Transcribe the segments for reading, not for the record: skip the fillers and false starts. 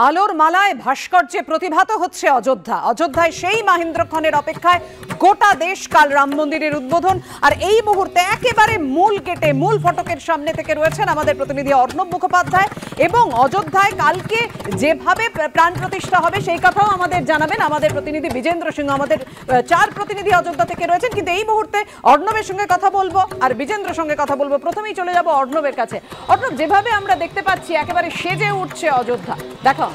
আলোর মালায় ভাস্কর্যে প্রতিভাত হচ্ছে অযোধ্যা। অযোধ্যায় সেই মহেন্দ্রক্ষণের অপেক্ষায় গোটা দেশ কাল রাম মন্দিরের উদ্বোধন। আর এই মুহূর্তে একেবারে মূল গেটে মূল ফটকের সামনে থেকে রয়েছেন আমাদের প্রতিনিধি অর্ণব মুখোপাধ্যায়। এবং অযোধ্যায় কালকে যেভাবে প্রাণ প্রতিষ্ঠা হবে সেই কথাও আমাদের জানাবেন আমাদের প্রতিনিধি বিজেন্দ্র সিংহ। আমাদের 4 প্রতিনিধি অযোধ্যা থেকে রয়েছেন, কিন্তু এই মুহূর্তে অর্ণবের সঙ্গে কথা বলবো আর বিজেন্দ্র সঙ্গে কথা বলবো। প্রথমেই চলে যাব অর্ণবের কাছে। অর্ণব, যেভাবে আমরা দেখতে পাচ্ছি একেবারে সেজে উঠছে অযোধ্যা, দেখো।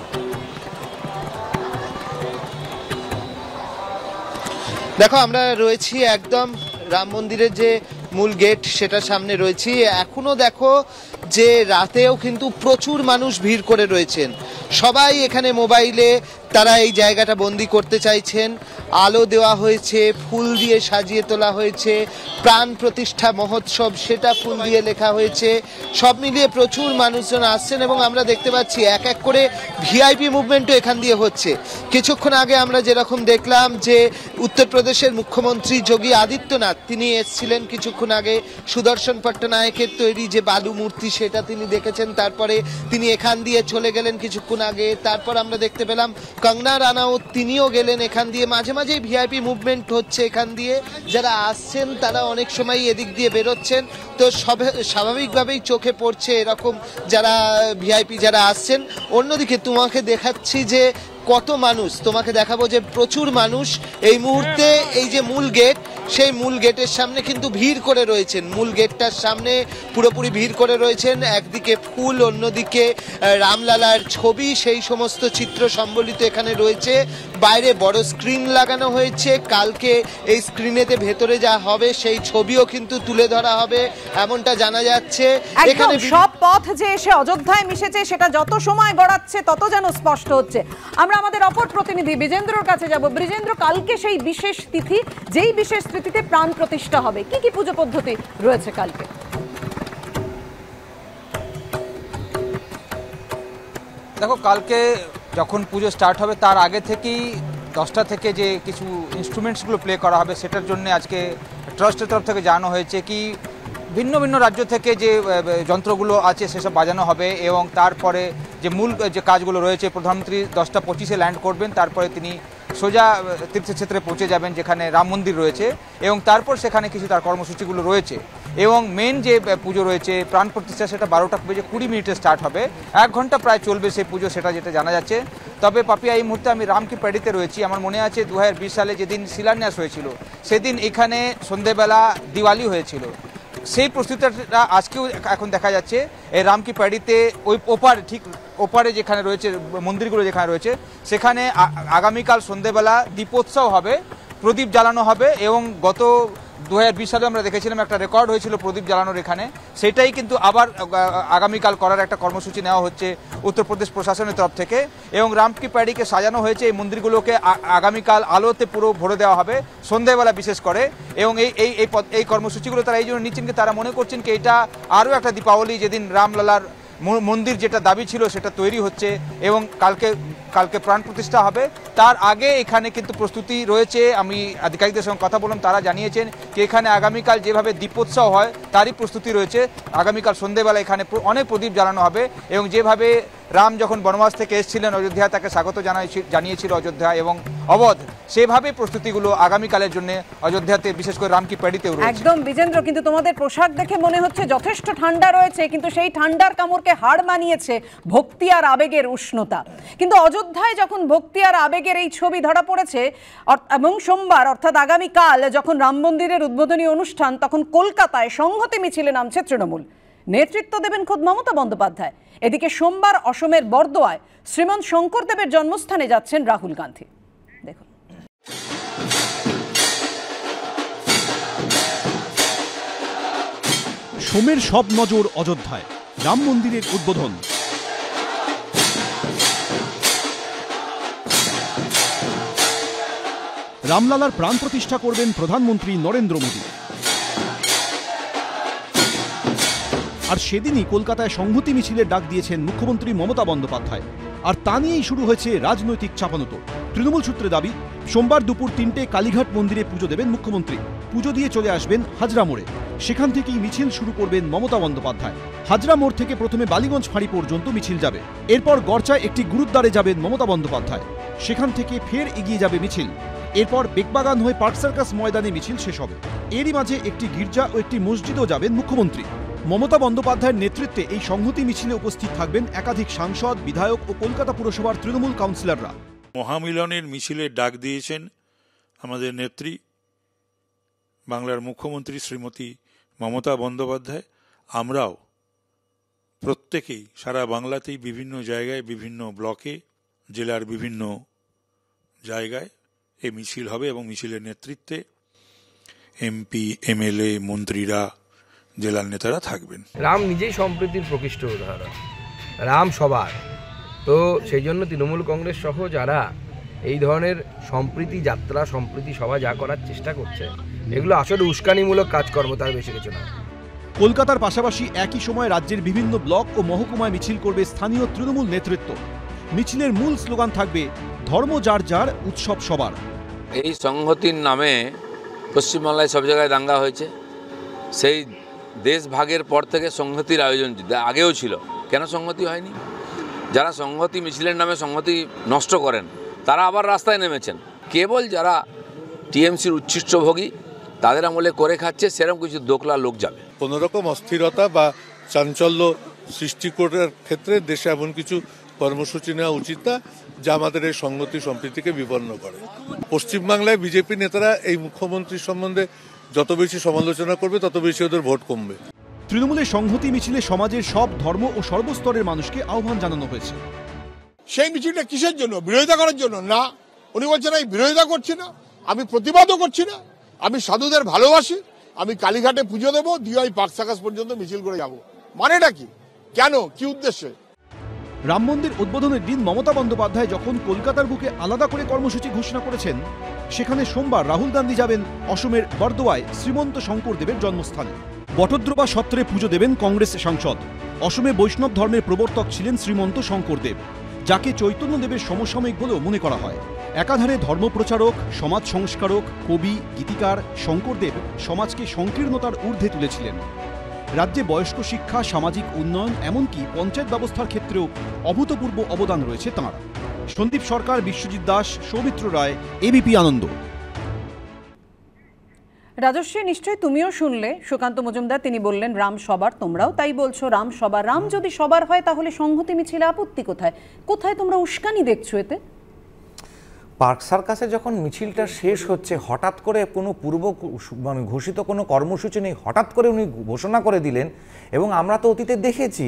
দেখো, আমরা রয়েছি একদম রাম মন্দিরের যে মূল গেট সেটার সামনে রয়েছি। এখনো দেখো যে রাতেও কিন্তু প্রচুর মানুষ ভিড় করে রয়েছেন। সবাই এখানে মোবাইলে তারা এই জায়গাটা বন্দি করতে চাইছেন। আলো দেওয়া হয়েছে, ফুল দিয়ে সাজিয়ে তোলা হয়েছে, প্রাণ প্রতিষ্ঠা মহোৎসব সেটা ফুল দিয়ে লেখা হয়েছে। সব মিলিয়ে প্রচুর মানুষজন আসছেন এবং আমরা দেখতে পাচ্ছি এক এক করে ভিআইপি মুভমেন্টও এখান দিয়ে হচ্ছে। কিছুক্ষণ আগে আমরা যেরকম দেখলাম যে উত্তরপ্রদেশের মুখ্যমন্ত্রী যোগী আদিত্যনাথ তিনি এসেছিলেন কিছুক্ষণ আগে, সুদর্শন পট্টনায়কের তৈরি যে বালু মূর্তি সেটা তিনি দেখেছেন, তারপরে তিনি এখান দিয়ে চলে গেলেন কিছুক্ষণ আগে। তারপর আমরা দেখতে পেলাম কঙ্গনা রানাউত তিনিও গেলেন এখান দিয়ে। মাঝে মাঝেই ভিআইপি মুভমেন্ট হচ্ছে এখান দিয়ে। যারা আসছেন তারা অনেক সময় এদিক দিয়ে বেরোচ্ছেন, তো স্বাভাবিকভাবেই চোখে পড়ছে এরকম যারা ভিআইপি যারা আসছেন। অন্যদিকে তোমাকে দেখাচ্ছি যে কত মানুষ, তোমাকে দেখাবো যে প্রচুর মানুষ এই মুহূর্তে এই যে মূল গেট সেই মূল গেটের সামনে কিন্তু ভিড় করে রয়েছেন। মূল গেটটার সামনে পুরোপুরি ভিড় করে রয়েছেন। একদিকে ফুল, অন্যদিকে রামলালার ছবি, সেই সমস্ত চিত্র সম্বলিত এখানে রয়েছে। বাইরে বড় স্ক্রিন লাগানো হয়েছে। কালকে এই স্ক্রিনেতে ভেতরে যা হবে সেই ছবিও কিন্তু তুলে ধরা হবে এমনটা জানা যাচ্ছে। এখানে সব পথ যে এসে অযোধ্যায় মিশেছে সেটা যত সময় গড়াচ্ছে তত যেন স্পষ্ট হচ্ছে। আমরা আমাদের অপর প্রতিনিধি বিজেন্দ্রর কাছে যাব। বিজেন্দ্র, কালকে সেই বিশেষ তিথি, যেই বিশেষ তিথিতে প্রাণ প্রতিষ্ঠা হবে, কি কি পুজো পদ্ধতি রয়েছে কালকে? দেখো, কালকে যখন পুজো স্টার্ট হবে তার আগে থেকেই 10টা থেকে যে কিছু ইনস্ট্রুমেন্টসগুলো প্লে করা হবে সেটার জন্য আজকে ট্রাস্টের তরফ থেকে জানানো হয়েছে কি ভিন্ন ভিন্ন রাজ্য থেকে যে যন্ত্রগুলো আছে সেসব বাজানো হবে। এবং তারপরে যে মূল যে কাজগুলো রয়েছে, প্রধানমন্ত্রী 10টা 25-এ ল্যান্ড করবেন, তারপরে তিনি সোজা তীর্থক্ষেত্রে পৌঁছে যাবেন যেখানে রাম মন্দির রয়েছে, এবং তারপর সেখানে কিছু তার কর্মসূচিগুলো রয়েছে। এবং মেন যে পুজো রয়েছে প্রাণ প্রতিষ্ঠা সেটা 12টা বেজে 20 মিনিটে স্টার্ট হবে। 1 ঘন্টা প্রায় চলবে সেই পুজো, সেটা যেটা জানা যাচ্ছে। তবে পাপিয়া, এই মুহূর্তে আমি রাম কি প্যাডিতে রয়েছি। আমার মনে আছে 2020 সালে যেদিন শিলান্যাস হয়েছিল সেদিন এখানে সন্ধেবেলা দিওয়ালি হয়েছিল। সেই প্রস্তুতিটা আজকেও এখন দেখা যাচ্ছে এই রাম কি প্যাডিতে ওই ওপারে, ঠিক ওপারে যেখানে রয়েছে মন্দিরগুলো যেখানে রয়েছে সেখানে আগামীকাল সন্ধেবেলা দীপোৎসব হবে, প্রদীপ জ্বালানো হবে। এবং গত 2020 সালে আমরা দেখেছিলাম একটা রেকর্ড হয়েছিল প্রদীপ জ্বালানোর এখানে, সেটাই কিন্তু আবার আগামীকাল করার একটা কর্মসূচি নেওয়া হচ্ছে উত্তরপ্রদেশ প্রশাসনের তরফ থেকে। এবং রাম কি প্যাডিকে সাজানো হয়েছে, এই মন্দিরগুলোকে আগামীকাল আলোতে পুরো ভরে দেওয়া হবে সন্ধ্যাবেলা বিশেষ করে। এবং এই কর্মসূচিগুলো তারা এই জন্য নিচ্ছেন কি তারা মনে করছেন কি এটা আরও একটা দীপাবলি, যেদিন রামলালার মন্দির যেটা দাবি ছিল সেটা তৈরি হচ্ছে এবং কালকে প্রাণ প্রতিষ্ঠা হবে। তার আগে এখানে কিন্তু প্রস্তুতি রয়েছে। আমি আধিকারিকদের সঙ্গে কথা বললাম, তারা জানিয়েছেন যে এখানে আগামীকাল যেভাবে দীপোৎসব হয় তারই প্রস্তুতি রয়েছে। আগামীকাল সন্ধ্যেবেলা এখানে অনেক প্রদীপ জ্বালানো হবে। এবং যেভাবে রাম যখন বনবাস থেকে এসেছিলেন অযোধ্যা, তাকে স্বাগত জানিয়েছিল অযোধ্যা এবং অবধ, সেভাবে প্রস্তুতিগুলো আগামীকালের জন্য অযোধ্যাতে বিশেষ করে রাম কি প্যাডিতেও রয়েছে। একদম বিজেন্দ্র, কিন্তু তোমাদের পোশাক দেখে মনে হচ্ছে যথেষ্ট ঠান্ডা রয়েছে, কিন্তু সেই ঠান্ডার কামড়কে হাড় মানিয়েছে ভক্তি আর আবেগের উষ্ণতা। কিন্তু অযোধ্যায় যখন ভক্তি আর আবেগের এই ছবি ধরা পড়েছে এবং সোমবার অর্থাৎ আগামীকাল যখন রাম মন্দিরের উদ্বোধনী অনুষ্ঠান, তখন কলকাতায় সংহতি মিছিলে নামছে তৃণমূল। নেতৃত্ব দেবেন খোদ মমতা বন্দ্যোপাধ্যায়। এদিকে সোমবার অসমের বরদোয়ায় শ্রীমন্ত শঙ্করদেবের জন্মস্থানে যাচ্ছেন রাহুল গান্ধী। দেখুন, সোমের সব নজর অযোধ্যায়, রাম মন্দিরের উদ্বোধন। রামলালার প্রাণ প্রতিষ্ঠা করবেন প্রধানমন্ত্রী নরেন্দ্র মোদী। আর সেদিনই কলকাতায় সংহতি মিছিলের ডাক দিয়েছেন মুখ্যমন্ত্রী মমতা বন্দ্যোপাধ্যায়। আর তা নিয়েই শুরু হয়েছে রাজনৈতিক চাপানোতর। তৃণমূল সূত্রে দাবি, সোমবার দুপুর 3টে কালীঘাট মন্দিরে পুজো দেবেন মুখ্যমন্ত্রী। পুজো দিয়ে চলে আসবেন হাজরা মোড়ে। সেখান থেকেই মিছিল শুরু করবেন মমতা বন্দ্যোপাধ্যায়। হাজরা মোড় থেকে প্রথমে বালিগঞ্জ ফাঁড়ি পর্যন্ত মিছিল যাবে। এরপর গড়চায় একটি গুরুদ্বারে যাবেন মমতা বন্দ্যোপাধ্যায়। সেখান থেকে ফের এগিয়ে যাবে মিছিল। এরপর বেকবাগান হয়ে পার্ক সার্কাস ময়দানে মিছিল শেষ হবে। এরই মাঝে একটি গির্জা ও একটি মসজিদও যাবেন মুখ্যমন্ত্রী। মমতা বন্দ্যোপাধ্যায়ের নেতৃত্বে এই সংহতি মিছিলে উপস্থিত থাকবেন একাধিক সাংসদ, বিধায়ক ও কলকাতা পুরসভার তৃণমূল কাউন্সিলররা। মহামিলনের মিছিলের ডাক দিয়েছেন আমাদের নেত্রী বাংলার মুখ্যমন্ত্রী শ্রীমতী মমতা বন্দ্যোপাধ্যায়। আমরাও প্রত্যেকেই সারা বাংলাতেই বিভিন্ন জায়গায়, বিভিন্ন ব্লকে, জেলার বিভিন্ন জায়গায় এই মিছিল হবে এবং মিছিলের নেতৃত্বে এমপি, এমএলএ, মন্ত্রীরা, জেলার নেতারা থাকবেন। রাম নিজেই সম্প্রীতির প্রকৃষ্ট উদাহরণ, রাম সবার। তো সেই জন্য তৃণমূল কংগ্রেস সহ যারা এই ধরনের সম্প্রীতি যাত্রা, সম্প্রীতি সভা যা করার চেষ্টা করছে, এগুলো আসলে উস্কানিমূলক কাজকর্ম, তার বেশি কিছু না। কলকাতার পাশাপাশি একই সময় রাজ্যের বিভিন্ন ব্লক ও মহকুমায় মিছিল করবে স্থানীয় তৃণমূল নেতৃত্ব। মিছিলের মূল স্লোগান থাকবে ধর্ম যার যার, উৎসব সবার। এই সংহতির নামে পশ্চিমবাংলায় সব জায়গায় দাঙ্গা হয়েছে। সেই দেশ ভাগের পর থেকে সংহতির আয়োজন আগেও ছিল, কেন সংহতি হয়নি? যারা সংহতি মিছিলের নামে সংহতি নষ্ট করেন তারা আবার রাস্তায় নেমেছেন। কেবল যারা টিএমসির উচ্ছিষ্টভোগী তাদের আমলে করে খাচ্ছে, সেরকম কিছু দোকলা লোক যাবে। কোনোরকম অস্থিরতা বা চাঞ্চল্য সৃষ্টি করার ক্ষেত্রে দেশে এমন কিছু কর্মসূচি নেওয়া উচিত না যা আমাদের এই সংহতি সম্প্রীতিকে বিপন্ন করে। পশ্চিমবাংলায় বিজেপি নেতারা এই মুখ্যমন্ত্রীর সম্বন্ধে যত বেশি সমালোচনা করবে তত বেশি ওদের ভোট কমবে। তৃণমূলের সংহতি মিছিলে সমাজের সব ধর্ম ও সর্বস্তরের মানুষকে আহ্বান জানানো হয়েছে। সেই মিছিলটা কিসের জন্য? বিরোধিতা করার জন্য না। উনি বলছেন আমি বিরোধিতা করছি না, আমি প্রতিবাদও করছি না, আমি সাধুদের ভালোবাসি, আমি কালীঘাটে পুজো দেবো, দিয়ে আমি পার্ক সার্কাস পর্যন্ত মিছিল করে যাব। মানেটা কি? কেন? কি উদ্দেশ্যে? রাম মন্দির উদ্বোধনের দিন মমতা বন্দ্যোপাধ্যায় যখন কলকাতার বুকে আলাদা করে কর্মসূচি ঘোষণা করেছেন, সেখানে সোমবার রাহুল গান্ধী যাবেন অসমের বরদোয়ায় শ্রীমন্ত শঙ্করদেবের জন্মস্থানে। বটদ্রবা সত্রে পুজো দেবেন কংগ্রেস সাংসদ। অসমে বৈষ্ণব ধর্মের প্রবর্তক ছিলেন শ্রীমন্ত শঙ্করদেব, যাকে চৈতন্যদেবের সমসাময়িক বলেও মনে করা হয়। একাধারে ধর্মপ্রচারক, সমাজ সংস্কারক, কবি, গীতিকার শঙ্করদেব সমাজকে সংকীর্ণতার ঊর্ধ্বে তুলেছিলেন। রাজ্যে বয়স্ক শিক্ষা, সামাজিক উন্নয়ন, এমনকি পঞ্চায়েত ব্যবস্থার ক্ষেত্রেও অভূতপূর্ব অবদান রয়েছে তাঁর। সন্দীপ সরকার, বিশ্বজিৎ দাস, সৌমিত্র রায়, এবিপি আনন্দ। রাজশ্রী, নিশ্চয়ই তুমিও শুনলে সুকান্ত মজুমদার তিনি বললেন রাম সবার, তোমরাও তাই বলছো রাম সবার। রাম যদি সবার হয় তাহলে সংহতি মিছিলে আপত্তি কোথায়? কোথায় তোমরা উস্কানি দেখছো এতে? পার্ক সার্কাসে যখন মিছিলটা শেষ হচ্ছে, হঠাৎ করে কোনো ঘোষিত কোনো কর্মসূচি নেই, হঠাৎ করে উনি ঘোষণা করে দিলেন। এবং আমরা তো অতীতে দেখেছি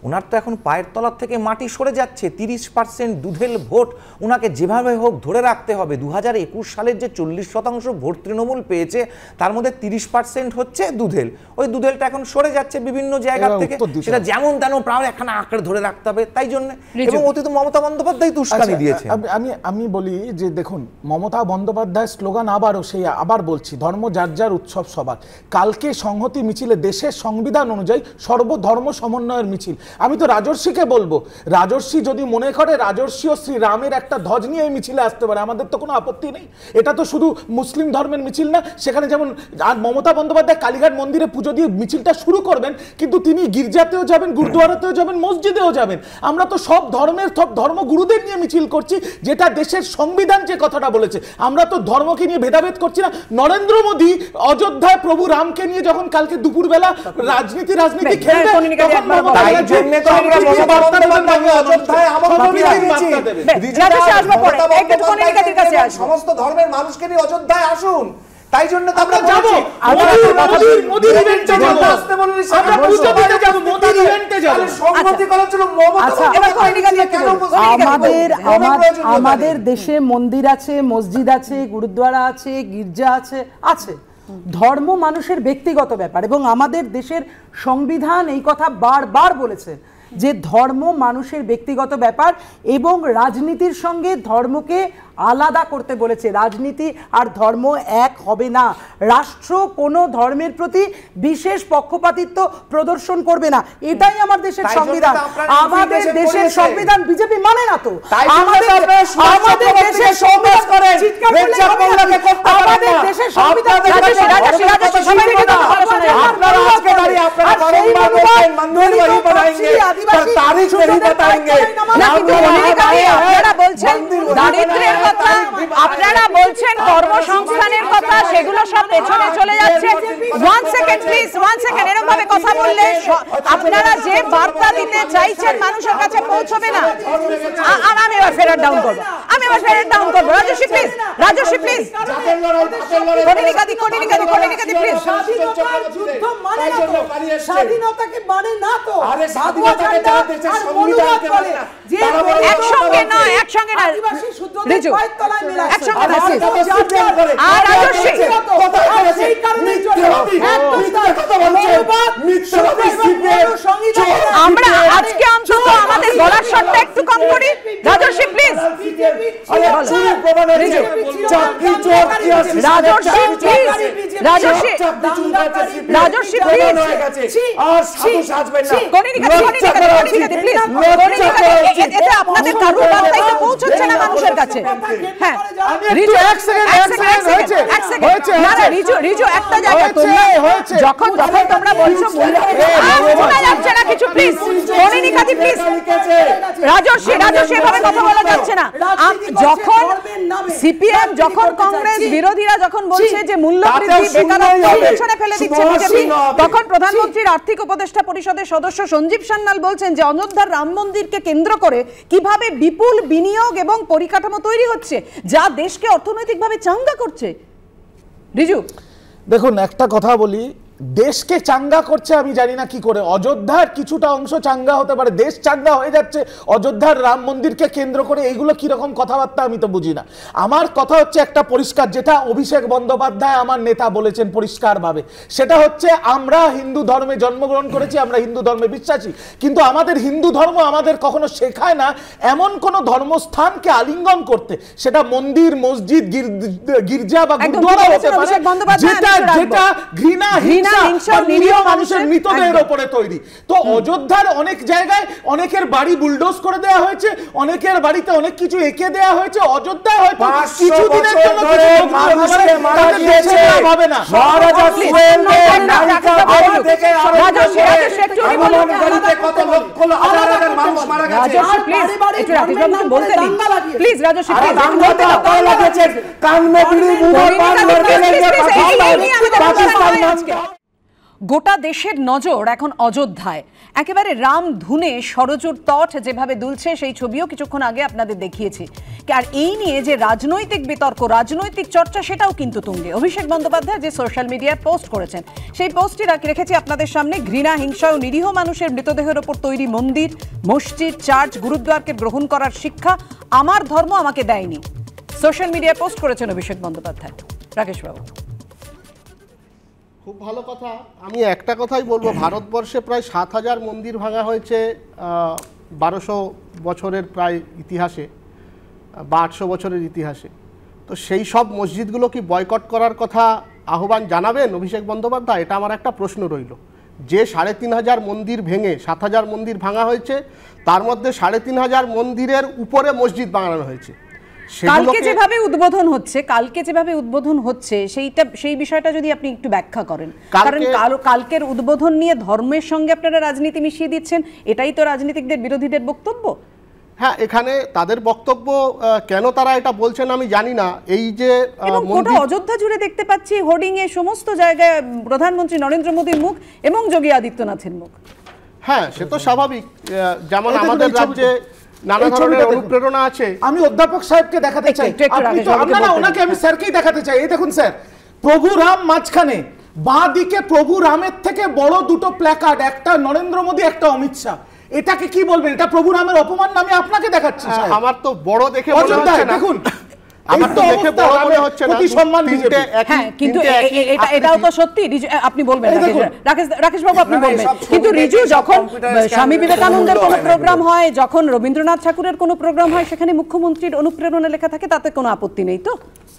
ওনার তো এখন পায়ের তলার থেকে মাটি সরে যাচ্ছে। 30% দুধেল ভোট ওনাকে যেভাবে হোক ধরে রাখতে হবে। 2021 সালের যে 40% ভোট তৃণমূল পেয়েছে, তার মধ্যে 30% হচ্ছে দুধেল। ওই দুধেলটা এখন সরে যাচ্ছে বিভিন্ন জায়গা থেকে, সেটা যেমন তেন প্রায় এখানে আঁকড়ে ধরে রাখতে হবে। তাই জন্য এবং অতীত মমতা বন্দ্যোপাধ্যায় তুস্কানি দিয়েছে। আমি বলি যে দেখুন, মমতা বন্দ্যোপাধ্যায় স্লোগান আবার বলছি, ধর্ম যার যার, উৎসব সবার। কালকে সংহতি মিছিলে দেশের সংবিধান অনুযায়ী সর্বধর্ম সমন্বয়ের মিছিল। আমি তো রাজর্ষিকে বলবো, রাজর্ষি যদি মনে করে রাজর্ষি ও শ্রীরামের একটা ধ্বজ নিয়ে এই মিছিলে আসতে পারে, আমাদের তো কোনো আপত্তি নেই। এটা তো শুধু মুসলিম ধর্মের মিছিল না। সেখানে যেমন আর মমতা বন্দ্যোপাধ্যায় কালীঘাট মন্দিরে পুজো দিয়ে মিছিলটা শুরু করবেন, কিন্তু তিনি গির্জাতেও যাবেন, গুরুদুয়ারাতেও যাবেন, মসজিদেও যাবেন। আমরা তো সব ধর্মের সব ধর্মগুরুদের নিয়ে মিছিল করছি, যেটা দেশের সংবিধান যে কথাটা বলেছে। আমরা তো ধর্মকে নিয়ে ভেদাভেদ করছি না। নরেন্দ্র মোদী অযোধ্যায় প্রভু রামকে নিয়ে যখন কালকে দুপুরবেলা রাজনীতি খেলবে, তখন মমতা সমস্ত ধর্মের মানুষকে নিয়ে অযোধ্যায় আসুন। তাই জন্য আমরা যাব, মোদির ইভেন্টে যাব, আমরা পুজো দিতে যাব, মোদির ইভেন্টে যাব। সংহতি করার জন্য আমাদের দেশে মন্দির আছে, মসজিদ আছে, গুরুদ্বারা আছে, গির্জা আছে। ধর্ম মানুষের ব্যক্তিগত ব্যাপার, এবং আমাদের দেশের সংবিধান এই কথা বারবার বলেছে যে ধর্ম মানুষের ব্যক্তিগত ব্যাপার, এবং রাজনীতির সঙ্গে ধর্মকে আলাদা করতে বলেছে। রাজনীতি আর ধর্ম এক হবে না। রাষ্ট্র কোনো ধর্মের প্রতি বিশেষ পক্ষপাতিত্ব প্রদর্শন করবে না, এটাই আমার দেশের সংবিধান। আমাদের দেশের সংবিধান বিজেপি মানে না তো। আমাদের দেশের সংবিধান আমাদের দেশের সংবিধান আপনারা বলছেন কর্মসংস্থানের কথা, সেগুলো সব পেছনে চলে যাচ্ছে। 1 সেকেন্ড প্লিজ, 1 সেকেন্ড। এরকম ভাবে কথা বললে আপনারা যে বার্তা দিতে চাইছেন মানুষের কাছে পৌঁছবে না। আমি এবার ফেরার ডাউন করবো, রাজস্বী প্লিজ, রাজস্বী প্লিজ, কনিনিকাদি প্লিজ। স্বাধীনতাকে মানে না তো, একসঙ্গে না, একসঙ্গে না, রিজু একসঙ্গে না। আর রাজস্বী আমরা আজকে অন্তত আমাদের গলার স্বরটা একটু কম করি। রাজস্বী প্লিজ, রাজস্বী প্লিজ, আপনাদের কারুর বার্তাই তো পৌঁছচ্ছে না মানুষের কাছে। হ্যাঁ রিজু, রিজু একটা জায়গা যখন তোমরা বলছো শোনা যাচ্ছে না কিছু, প্লিজ কনিনিকাদি প্লিজ, রাজস্বী এভাবে কথা বলা যাচ্ছে না। যখন সিপিএম, যখন কংগ্রেস বিরোধীরা যখন বলছে যে মূল্যবৃদ্ধি বেকারত্ব পেছনে ফেলে দিচ্ছে বিজেপি, তখন প্রধানমন্ত্রীর আর্থিক উপদেষ্টা পরিষদের সদস্য সঞ্জীব সান্যাল বলছেন যে অযোধ্যার রাম মন্দিরকে কেন্দ্র করে কিভাবে বিপুল বিনিয়োগ এবং পরিকাঠামো তৈরি হচ্ছে যা দেশকে অর্থনৈতিকভাবে চাঙ্গা করছে। রিজু দেখুন, একটা কথা বলি, দেশকে চাঙ্গা করছে আমি জানি না কি করে। অযোধ্যার কিছুটা অংশ চাঙ্গা হতে পারে, দেশ চাঙ্গা হয়ে যাচ্ছে অযোধ্যার রাম মন্দিরকে কেন্দ্র করে। এইগুলো কিরকম কথাবার্তা আমি তো বুঝি না। আমার কথা হচ্ছে একটা পরিষ্কার, যেটা অভিষেক বন্দ্যোপাধ্যায় আমার নেতা বলেছেন পরিষ্কারভাবে, সেটা হচ্ছে আমরা হিন্দু ধর্মে জন্মগ্রহণ করেছি, আমরা হিন্দু ধর্মে বিশ্বাসী, কিন্তু আমাদের হিন্দু ধর্ম আমাদের কখনো শেখায় না এমন কোন ধর্মস্থানকে আলিঙ্গন করতে, সেটা মন্দির, মসজিদ, গির্জা বা গুরুদ্বারা হতে পারে, যেটা ঘৃণা নিরীহ মানুষের মৃতদেহের উপরে তৈরি। তো অযোধ্যার অনেক জায়গায় অনেকের বাড়ি বুলডোজ করে দেওয়া হয়েছে, অনেকের বাড়িতে অনেক কিছু এঁকে দেওয়া হয়েছে। অযোধ্যায় হয়তো কিছুদিনের জন্য হবে না। গোটা দেশের নজর এখন অযোধ্যায়। একেবারে রাম ধুনে ষড়যুর তট যেভাবে দুলছে সেই ছবিও কিছুক্ষণ আগে আপনাদের দেখিয়েছি। আর এই নিয়ে যে রাজনৈতিক বিতর্ক, রাজনৈতিক চর্চা, সেটাও কিন্তু তুঙ্গে। অভিষেক বন্দ্যোপাধ্যায় যে সোশ্যাল মিডিয়ায় পোস্ট করেছেন, সেই পোস্টটি রেখেছি আপনাদের সামনে। ঘৃণা, হিংসা ও নিরীহ মানুষের মৃতদেহের ওপর তৈরি মন্দির, মসজিদ, চার্চ, গুরুদ্বারকে গ্রহণ করার শিক্ষা আমার ধর্ম আমাকে দেয়নি, সোশ্যাল মিডিয়ায় পোস্ট করেছেন অভিষেক বন্দ্যোপাধ্যায়। রাকেশ বাবু, খুব ভালো কথা। আমি একটা কথাই বলবো, ভারতবর্ষে প্রায় ৭,০০০ মন্দির ভাঙা হয়েছে ১২০০ বছরের প্রায় ইতিহাসে বা ৮০০ বছরের ইতিহাসে। তো সেই সব মসজিদগুলো কি বয়কট করার কথা আহ্বান জানাবেন অভিষেক বন্দ্যোপাধ্যায়? এটা আমার একটা প্রশ্ন রইল। যে ৩৫০০ মন্দির ভেঙে ৭,০০০ মন্দির ভাঙা হয়েছে, তার মধ্যে ৩৫০০ মন্দিরের উপরে মসজিদ বানানো হয়েছে। কালকে যেভাবে উদ্বোধন হচ্ছে সেই বিষয়টা যদি আপনি একটু ব্যাখ্যা করেন, কারণ কালকের উদ্বোধন নিয়ে ধর্মের সঙ্গে আপনারা রাজনীতি মিশিয়ে দিচ্ছেন, এটাই তো রাজনীতিকদের, বিরোধীদের বক্তব্য। হ্যাঁ, এখানে তাদের বক্তব্য, কেন তারা এটা বলছেন আমি জানি না। এই যে গোটা অযোধ্যা জুড়ে দেখতে পাচ্ছি হোর্ডিং এ সমস্ত জায়গায় প্রধানমন্ত্রী নরেন্দ্র মোদীর মুখ এবং যোগী আদিত্যনাথের মুখ। হ্যাঁ, সে তো স্বাভাবিক। যেমন আমাদের রাজ্যে নানা ধরনের অনুপ্রেরণা আছে। আমি অধ্যাপক সাহেবকে দেখাতে চাই, ওনাকে আমি স্যারকেই দেখাতে চাই। এই দেখুন স্যার, প্রভু রাম মাঝখানে, বাঁ দিকে প্রভু রামের থেকে বড় দুটো প্ল্যাকার্ড, একটা নরেন্দ্র মোদী, একটা অমিত শাহ। এটাকে কি বলবেন? এটা প্রভু রামের অপমান? আমি আপনাকে দেখাচ্ছি। আমার তো বড় দেখে মনে হচ্ছে না। দেখুন, আমার তো দেখে বড় মনে হচ্ছে না সম্মান বিজেপি। হ্যাঁ, কিন্তু এটাও তো সত্যি আপনি বলবেন রাকেশ বাবু আপনি বলবেন, কিন্তু রিজু যখন স্বামী বিবেকানন্দের কোনো প্রোগ্রাম হয়, যখন রবীন্দ্রনাথ ঠাকুরের কোনো প্রোগ্রাম হয়, সেখানে মুখ্যমন্ত্রীর অনুপ্রেরণা লেখা থাকে, তাতে কোনো আপত্তি নেই তো?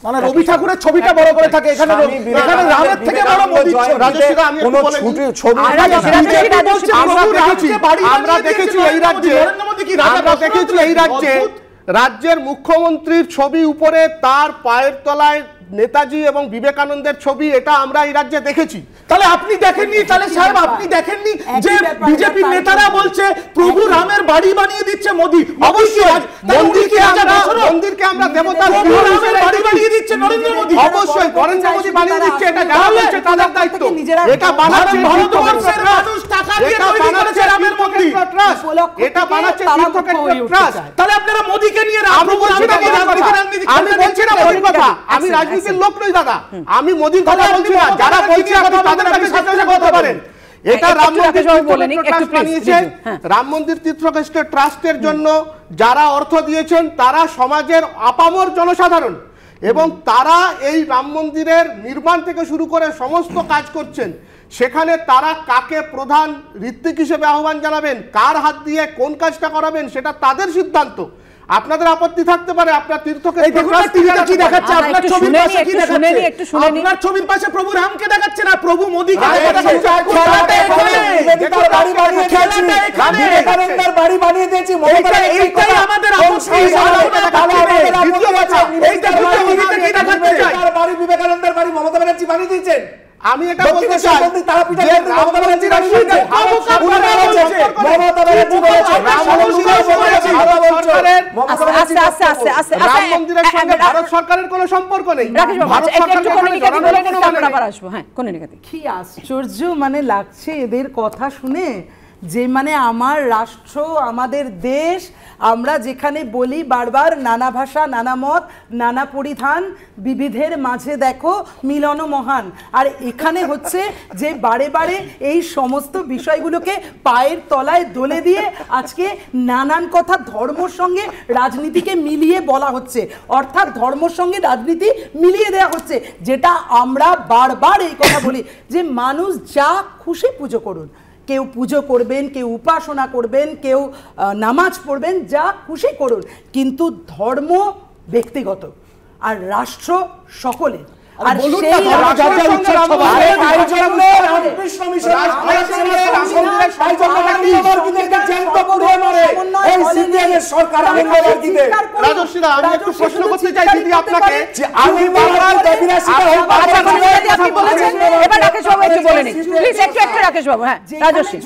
মানে রবি ঠাকুরের ছবিটা বড় করে থাকে, এখানে রামের থেকে বড় মোদির ছবি। আমি একটু বলে ছবি আমরা দেখেছি এই রাজ্যে রাজ্যের মুখ্যমন্ত্রীর ছবি উপরে তার পায়ের তলায় নেতাজি এবং বিবেকানন্দের ছবি, এটা আমরা এই রাজ্যে দেখেছি। তাহলে আপনি দেখেননি? তাহলে সাহেব আপনি দেখেননি যে বিজেপির নেতারা বলছে প্রভু রামের বাড়ি বানিয়ে দিচ্ছে মোদি? অবশ্যই মন্দিরকে আমরা দেবতার বাড়ি বানিয়ে দিচ্ছে নরেন্দ্র মোদি। অবশ্যই নরেন্দ্র মোদি বানিয়ে দিচ্ছে, এটা যারা বলছে তাদের দায়িত্ব। এটা বানাচ্ছে ভারতবর্ষের মানুষ টাকা দিয়ে তৈরি করেছে রামের মন্দির, এটা বানাচ্ছে তীর্থক্ষেত্র ট্রাস্ট। তাহলে আপনারা মোদিকে নিয়ে আমি বলছি না মোদির কথা, আমি রাজনীতির লোক নই দাদা, আমি মোদির কথা বলছি না। যারা বলছে আপনি তাদের কাছে সাথে কথা বলেন। এটা রাম মন্দির ট্রাস্ট বানিয়েছে, রাম মন্দির তীর্থক্ষেত্র ট্রাস্টের জন্য যারা অর্থ দিয়েছেন তারা সমাজের আপামর জনসাধারণ, এবং তারা এই রাম মন্দিরের নির্মাণ থেকে শুরু করে সমস্ত কাজ করছেন। সেখানে তারা কাকে প্রধান ঋত্বিক হিসেবে আহ্বান জানাবেন, কার হাত দিয়ে কোন কাজটা করাবেন, সেটা তাদের সিদ্ধান্ত। আপনাদের আপত্তি থাকতে পারে, আপনার তীর্থক্ষেত্র কি দেখাচ্ছে? আপনার ছবির পাশে কি দেখাচ্ছে? আপনার ছবির পাশে প্রভু রামকে দেখাচ্ছে না প্রভু মোদিকে দেখাচ্ছে। বাড়ি বানিয়ে দিয়েছি, এইটাই আমাদের আপত্তি। বাড়ি বিবেকানন্দের বাড়ি মমতা ব্যানার্জি বানিয়ে দিয়েছেন। আমি এটা বলতে চাই যে মমতা ব্যানার্জি রাম মন্দিরের সঙ্গে ভারত সরকারের কোনো সম্পর্ক নেই। কি আশ্চর্য মানে লাগছে এদের কথা শুনে, যে মানে আমার রাষ্ট্র, আমাদের দেশ, আমরা যেখানে বলি বারবার নানা ভাষা, নানা মত, নানা পরিধান, বিবিধের মাঝে দেখো মিলন মহান। আর এখানে হচ্ছে যে বারে বারে এই সমস্ত বিষয়গুলোকে পায়ের তলায় দলে দিয়ে আজকে নানান কথা ধর্মর সঙ্গে রাজনীতিকে মিলিয়ে বলা হচ্ছে, অর্থাৎ ধর্মর সঙ্গে রাজনীতি মিলিয়ে দেওয়া হচ্ছে। যেটা আমরা বারবার এই কথা বলি যে মানুষ যা খুশি পুজো করুন, কেউ পুজো করবেন, কেউ উপাসনা করবেন, কেউ নামাজ পড়বেন, যা খুশি করুন, কিন্তু ধর্ম ব্যক্তিগত আর রাষ্ট্র সকলের। আর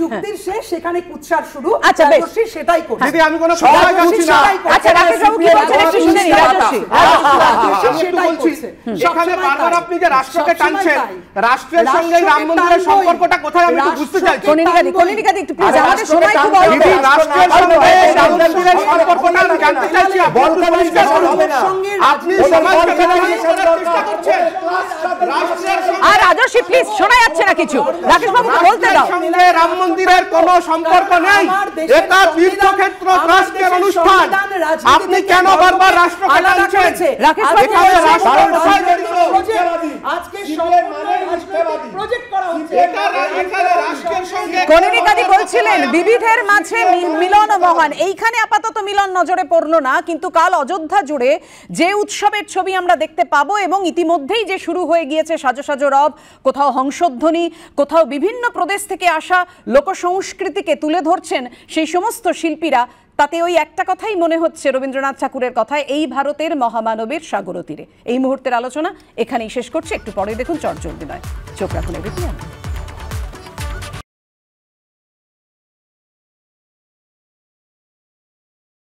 যুক্তির শেষ, সেখানে কুৎসার শুরু। আচ্ছা রাজশ্রী সেটাই করছে। দিদি আমি কোনো সময় যাচ্ছি না। আচ্ছা রাকেশ বাবু কি বলছেন একটু শুনে নিন। রাজশ্রী সেটাই করছে। এখানে বারবার আপনি যে রাষ্ট্রকে টানছেন, রাষ্ট্রের সঙ্গে রাম মন্দিরের সম্পর্কটা কোথায় আমি একটু বুঝতে চাইছি। কনিনিকাদি একটু প্লিজ, আমাদের সময় খুব অল্প। দিদি রাষ্ট্রের সঙ্গে রাম মন্দিরের সম্পর্কটা আমি জানতে চাইছি। আপনি সমাজকে করার চেষ্টা করছেন। আর রাজশ্রী প্লিজ, শোনা যাচ্ছে না কিছু, রাকেশ বাবুকে বলতে দাও। সঙ্গে রাম মন্দিরের কোনো সম্পর্ক নেই, এটা তীর্থক্ষেত্র ট্রাস্টের অনুষ্ঠান। আপনি কেন বারবার রাষ্ট্রকে টানছেন? রাকেশ বাবু কনিনিকাদি বলছিলেন বিবিধের মাঝে মিলন মহান। এইখানে আপাতত মিলন নজরে পড়লো না, কিন্তু কাল অযোধ্যা জুড়ে যে উৎসবের ছবি আমরা দেখতে পাবো, এবং ইতিমধ্যেই যে শুরু হয়ে গিয়েছে সাজো সাজো রব, কোথাও হংসধ্বনি, কোথাও বিভিন্ন প্রদেশ থেকে আসা লোকসংস্কৃতিকে তুলে ধরছেন সেই সমস্ত শিল্পীরা, তাতে ওই একটা কথাই মনে হচ্ছে রবীন্দ্রনাথ ঠাকুরের কথায়, এই ভারতের মহামানবের সাগর তীরে। এই মুহূর্তের আলোচনা এখানেই শেষ করছে, একটু পরে দেখুন চটজলদি নয়, চোখ রাখুন এবিপি।